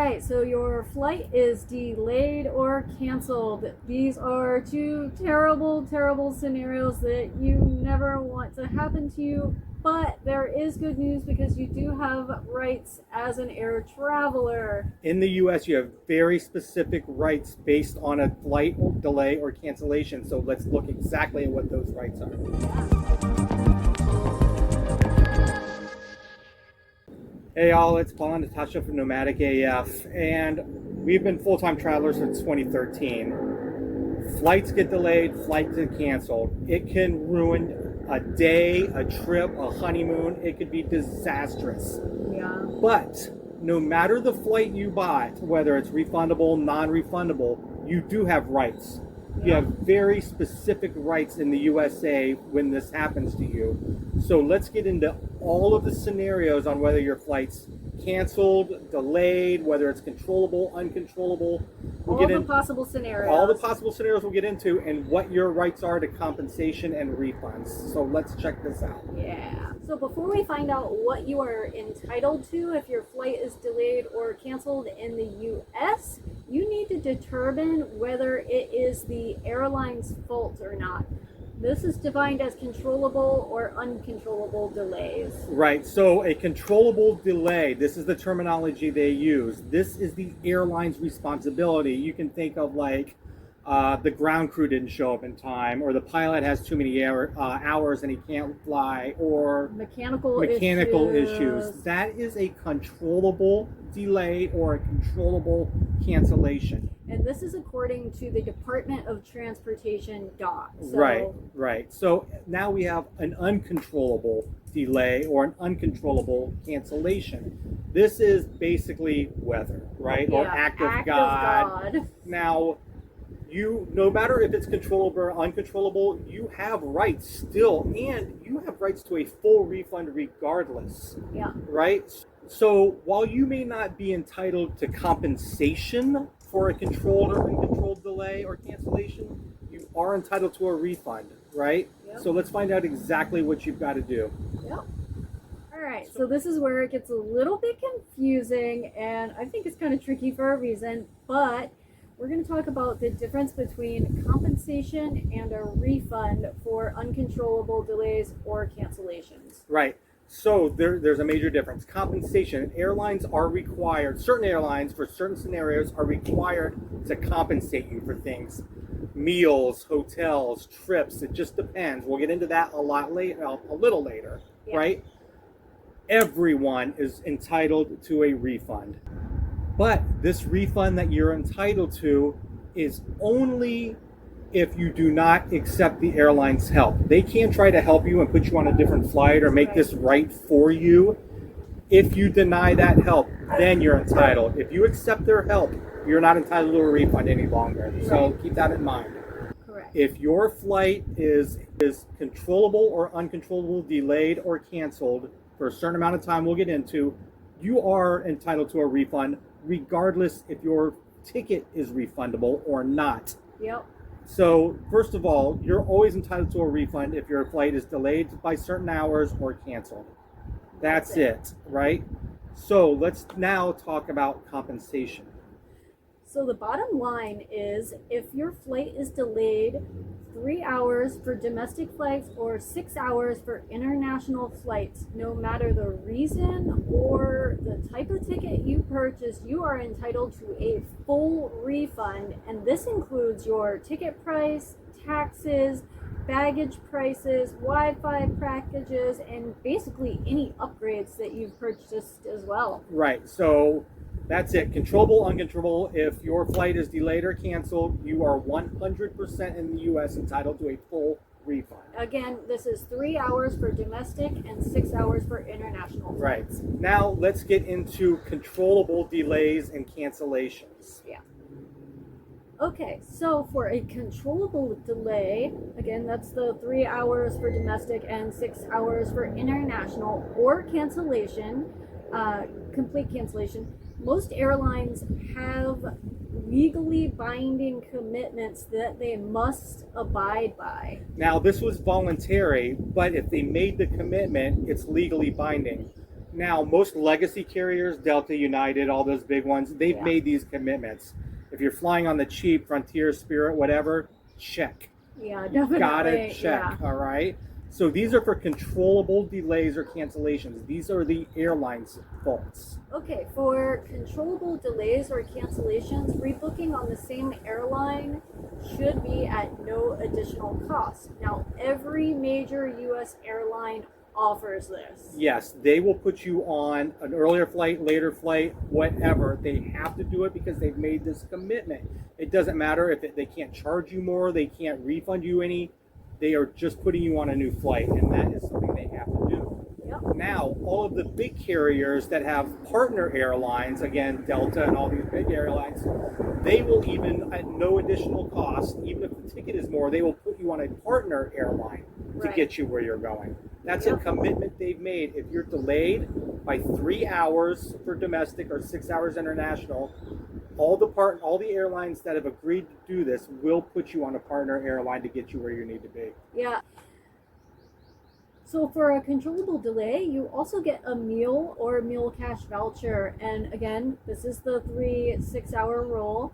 right, so your flight is delayed or canceled. These are two terrible, terrible scenarios that you never want to happen to you, but there is good news because you do have rights as an air traveler. In the US, you have very specific rights based on a flight delay or cancellation. So let's look exactly at what those rights are. Hey y'all, it's Paul and Natasha from Nomadic-AF, and we've been full-time travelers since 2013. Flights get delayed, flights get canceled. It can ruin a day, a trip, a honeymoon. It could be disastrous. Yeah. But no matter the flight you buy, whether it's refundable, non-refundable, you do have rights. You have very specific rights in the USA when this happens to you. So let's get into all of the scenarios on whether your flight's canceled, delayed, whether it's controllable, uncontrollable. All the possible scenarios. All the possible scenarios we'll get into, and what your rights are to compensation and refunds. So let's check this out. Yeah. So before we find out what you are entitled to if your flight is delayed or canceled in the US, you need to determine whether it is the airline's fault or not. This is defined as controllable or uncontrollable delays. Right, so a controllable delay, this is the terminology they use. This is the airline's responsibility. You can think of like the ground crew didn't show up in time, or the pilot has too many hours and he can't fly, or mechanical issues. That is a controllable delay or a controllable cancellation. And this is according to the Department of Transportation DOT. Right. So now we have an uncontrollable delay or an uncontrollable cancellation. This is basically weather, right? Yeah, or act of God. Now, no matter if it's controllable or uncontrollable, you have rights still, and you have rights to a full refund regardless. Yeah. Right? So while you may not be entitled to compensation for a controlled or uncontrolled delay or cancellation, you are entitled to a refund, right? Yep. So let's find out exactly what you've got to do. Yep. All right, so this is where it gets a little bit confusing, and I think it's kind of tricky for a reason, but we're going to talk about the difference between compensation and a refund for uncontrollable delays or cancellations. Right. So there's a major difference. Compensation. Airlines are required, certain airlines for certain scenarios are required to compensate you for things. Meals, hotels, trips, it just depends. We'll get into that a little later, right? Everyone is entitled to a refund. But this refund that you're entitled to is only if you do not accept the airline's help. They can't try to help you and put you on a different flight or make this right for you. If you deny that help, then you're entitled. If you accept their help, you're not entitled to a refund any longer. So keep that in mind. Correct. If your flight is controllable or uncontrollable, delayed or canceled for a certain amount of time we'll get into, you are entitled to a refund regardless if your ticket is refundable or not. Yep. So first of all, you're always entitled to a refund if your flight is delayed by certain hours or canceled. That's it, right? So let's now talk about compensation. So the bottom line is if your flight is delayed 3 hours for domestic flights or 6 hours for international flights, no matter the reason or the type of ticket you purchased, you are entitled to a full refund. And this includes your ticket price, taxes, baggage prices, Wi-Fi packages, and basically any upgrades that you've purchased as well. Right. So that's it. Controllable, uncontrollable. If your flight is delayed or canceled, you are 100% in the U.S. entitled to a full refund. Again, this is 3 hours for domestic and 6 hours for international flights. Right. Now let's get into controllable delays and cancellations. Yeah. Okay, so for a controllable delay, again, that's the 3 hours for domestic and 6 hours for international, or cancellation, complete cancellation. Most airlines have legally binding commitments that they must abide by. Now, this was voluntary, but if they made the commitment, it's legally binding. Now, most legacy carriers, Delta, United, all those big ones, they've Yeah. made these commitments. If you're flying on the cheap, Frontier, Spirit, whatever, check. Yeah, You definitely. gotta check, all right? So these are for controllable delays or cancellations. These are the airline's faults. Okay, for controllable delays or cancellations, rebooking on the same airline should be at no additional cost. Now, every major U.S. airline offers this. Yes, they will put you on an earlier flight, later flight, whatever. They have to do it because they've made this commitment. It doesn't matter if they can't charge you more, they can't refund you any. They are just putting you on a new flight, and that is something they have to do. Yep. Now, all of the big carriers that have partner airlines, again, Delta and all these big airlines, they will even, at no additional cost, even if the ticket is more, they will put you on a partner airline to Right. get you where you're going. That's Yep. a commitment they've made. If you're delayed by 3 hours for domestic or 6 hours international, all the airlines that have agreed to do this will put you on a partner airline to get you where you need to be. Yeah. So for a controllable delay, you also get a meal or a meal cash voucher. And again, this is the 3 6-hour rule.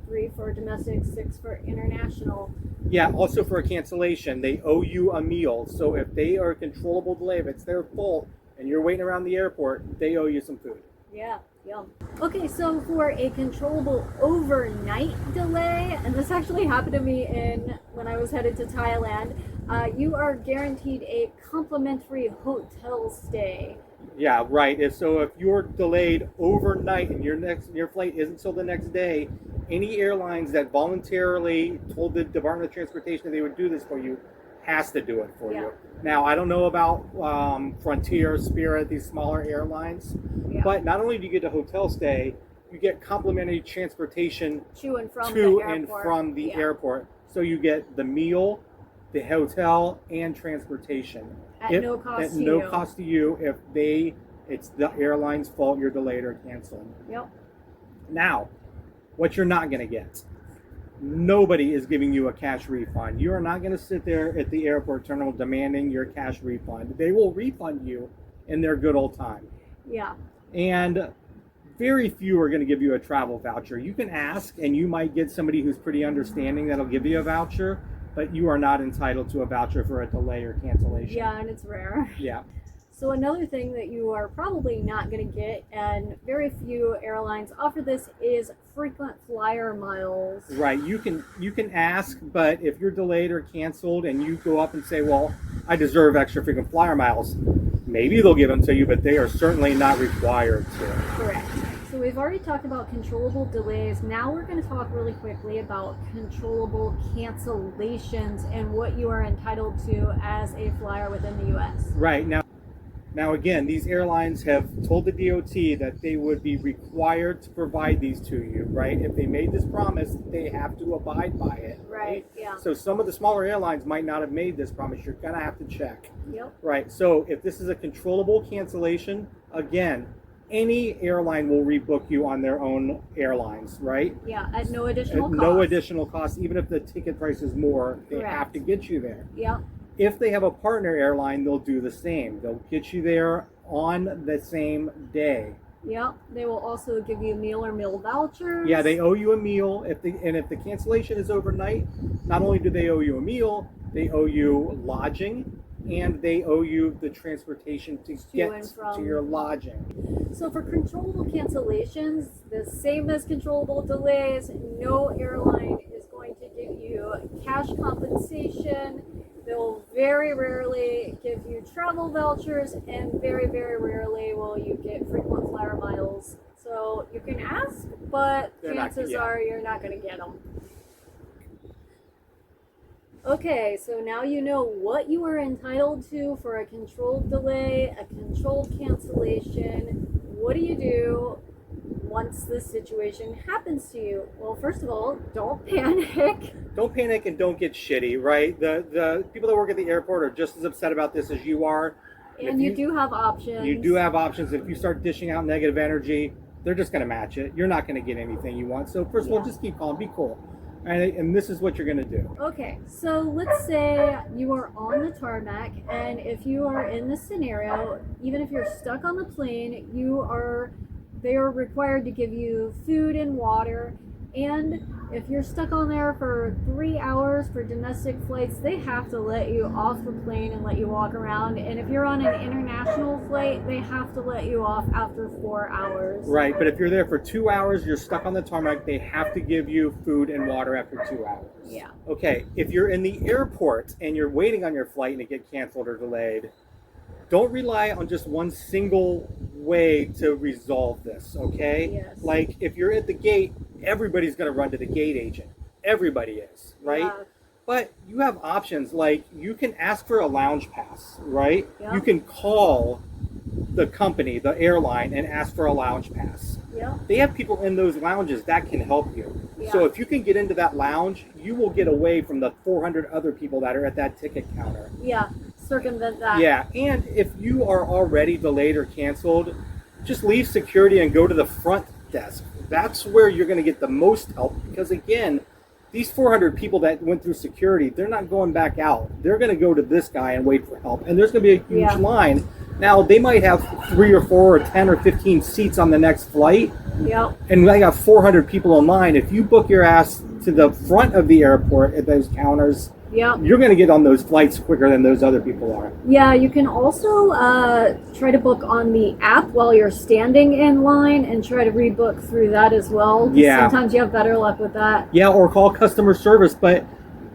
3 for domestic, 6 for international. Yeah, also for a cancellation, they owe you a meal. So if they are a controllable delay, if it's their fault and you're waiting around the airport, they owe you some food. Yeah, yum. Okay, so for a controllable overnight delay, and this actually happened to me when I was headed to Thailand, you are guaranteed a complimentary hotel stay. Yeah, right. If you're delayed overnight and your flight isn't until the next day, any airlines that voluntarily told the Department of Transportation they would do this for you has to do it for Yeah. you. Now, I don't know about Frontier, Spirit, these smaller airlines, Yeah. but not only do you get a hotel stay, you get complimentary transportation To and from to the airport. and from the Yeah. airport. So you get the meal, the hotel, and transportation. At no cost at to no you. cost to you if it's the airline's fault you're delayed or canceled. Yep. Now, what you're not going to get. Nobody is giving you a cash refund. You are not going to sit there at the airport terminal demanding your cash refund. They will refund you in their good old time. Yeah. And very few are going to give you a travel voucher. You can ask, and you might get somebody who's pretty understanding that'll give you a voucher, but you are not entitled to a voucher for a delay or cancellation. Yeah, and it's rare. Yeah. So another thing that you are probably not going to get, and very few airlines offer this, is frequent flyer miles. Right. You can ask, but if you're delayed or canceled and you go up and say, well, I deserve extra frequent flyer miles, maybe they'll give them to you, but they are certainly not required to. Correct. So we've already talked about controllable delays. Now we're going to talk really quickly about controllable cancellations and what you are entitled to as a flyer within the U.S. Right. Now again, these airlines have told the DOT that they would be required to provide these to you, right? If they made this promise, they have to abide by it. Right, yeah. So some of the smaller airlines might not have made this promise. You're going to have to check. Yep. Right. So if this is a controllable cancellation, again, any airline will rebook you on their own airlines, right? Yeah, at no additional cost. No additional cost. Even if the ticket price is more, they Correct. have to get you there. Yep. If they have a partner airline, they'll do the same. They'll get you there on the same day. Yep. They will also give you meal or meal vouchers. Yeah, they owe you a meal. If the cancellation is overnight, not only do they owe you a meal, they owe you lodging, and they owe you the transportation to get and from. to your lodging. So for controllable cancellations, the same as controllable delays, no airline is going to give you cash compensation. They'll very rarely give you travel vouchers, and very, very rarely will you get frequent flyer miles. So you can ask, but chances are you're not going to get them. Okay, so now you know what you are entitled to for a controlled delay, a controlled cancellation. What do you do once this situation happens to you? Well, first of all, don't panic. Don't panic and don't get shitty, right? The people that work at the airport are just as upset about this as you are. And you do have options. You do have options. If you start dishing out negative energy, they're just going to match it. You're not going to get anything you want. So first of all, just keep calm, be cool. And this is what you're going to do. Okay, so let's say you are on the tarmac, and if you are in this scenario, even if you're stuck on the plane, they are required to give you food and water. And if you're stuck on there for 3 hours for domestic flights, they have to let you off the plane and let you walk around. And if you're on an international flight, they have to let you off after 4 hours. Right, but if you're there for 2 hours, you're stuck on the tarmac, they have to give you food and water after 2 hours. Yeah. Okay, if you're in the airport and you're waiting on your flight and it gets canceled or delayed, don't rely on just one single way to resolve this, okay? Yes. Like if you're at the gate, everybody's going to run to the gate agent. Everybody is, right? Yeah. But you have options, like you can ask for a lounge pass, right? Yeah. You can call the company, the airline, and ask for a lounge pass. Yeah. They have people in those lounges that can help you. Yeah. So if you can get into that lounge, you will get away from the 400 other people that are at that ticket counter. Yeah, circumvent that. Yeah, and if you are already delayed or canceled, just leave security and go to the front desk. That's where you're going to get the most help, because again, these 400 people that went through security, they're not going back out. They're going to go to this guy and wait for help. And there's going to be a huge line. Now, they might have 3 or 4 or 10 or 15 seats on the next flight. Yep. And they got 400 people in line. If you book your ass to the front of the airport at those counters, yep, you're going to get on those flights quicker than those other people are. Yeah, you can also try to book on the app while you're standing in line and try to rebook through that as well. Yeah. Sometimes you have better luck with that. Yeah, or call customer service. But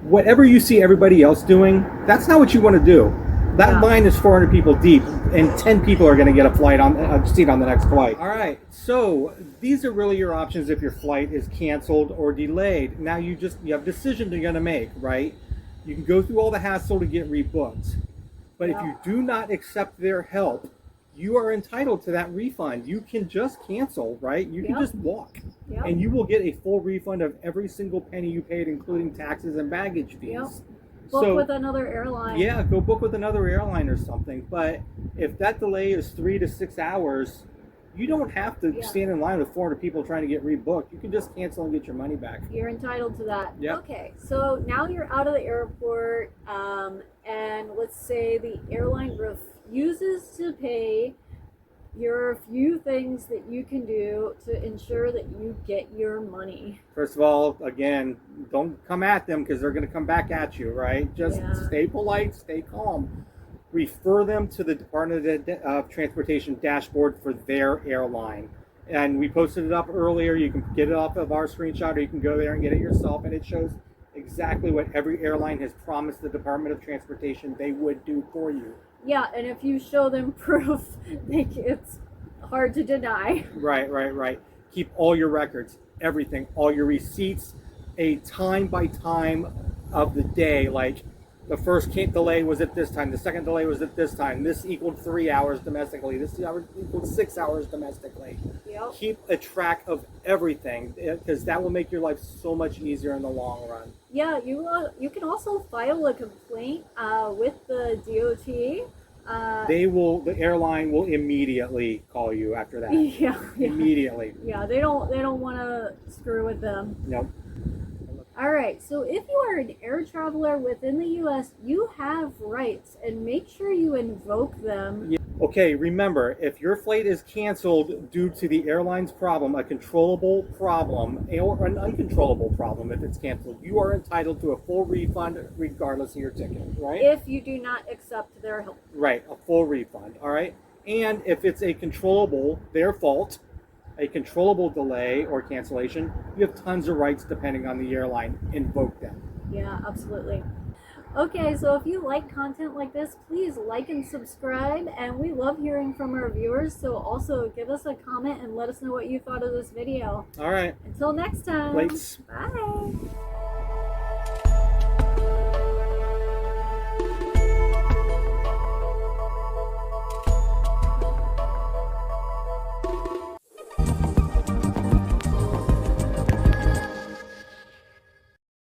whatever you see everybody else doing, that's not what you want to do. That line is 400 people deep, and 10 people are going to get a seat on the next flight. All right, so these are really your options if your flight is canceled or delayed. Now you have a decision you're going to make, right? You can go through all the hassle to get rebooked, but if you do not accept their help, you are entitled to that refund. You can just cancel, right? You can just walk, and you will get a full refund of every single penny you paid, including taxes and baggage fees. Book with another airline. Yeah, go book with another airline or something. But if that delay is 3 to 6 hours, you don't have to stand in line with 400 people trying to get rebooked. You can just cancel and get your money back. You're entitled to that. Yep. Okay, so now you're out of the airport, and let's say the airline refuses to pay. Here are a few things that you can do to ensure that you get your money. First of all, again, don't come at them because they're going to come back at you, right? Just stay polite, stay calm. Refer them to the Department of Transportation dashboard for their airline. And we posted it up earlier. You can get it off of our screenshot, or you can go there and get it yourself. And it shows exactly what every airline has promised the Department of Transportation they would do for you. Yeah, and if you show them proof, it's hard to deny. Right. Keep all your records, everything, all your receipts, a time by time of the day. Like the first delay was at this time, the second delay was at this time. This equaled 3 hours domestically. This equaled 6 hours domestically. Yep. Keep a track of everything, because that will make your life so much easier in the long run. Yeah, you can also file a complaint with the DOT. The airline will immediately call you after that. Yeah. Immediately. Yeah, they don't want to screw with them. Nope. All right, so if you are an air traveler within the U.S., you have rights, and make sure you invoke them. Okay, remember, if your flight is canceled due to the airline's problem, a controllable problem, or an uncontrollable problem if it's canceled, you are entitled to a full refund regardless of your ticket, right? If you do not accept their help. Right, a full refund, all right? And if it's a controllable, their fault, a controllable delay or cancellation, you have tons of rights depending on the airline. Invoke them. Yeah, absolutely. Okay, so if you like content like this, please like and subscribe, and we love hearing from our viewers, so also give us a comment and let us know what you thought of this video. All right. Until next time. Thanks. Bye.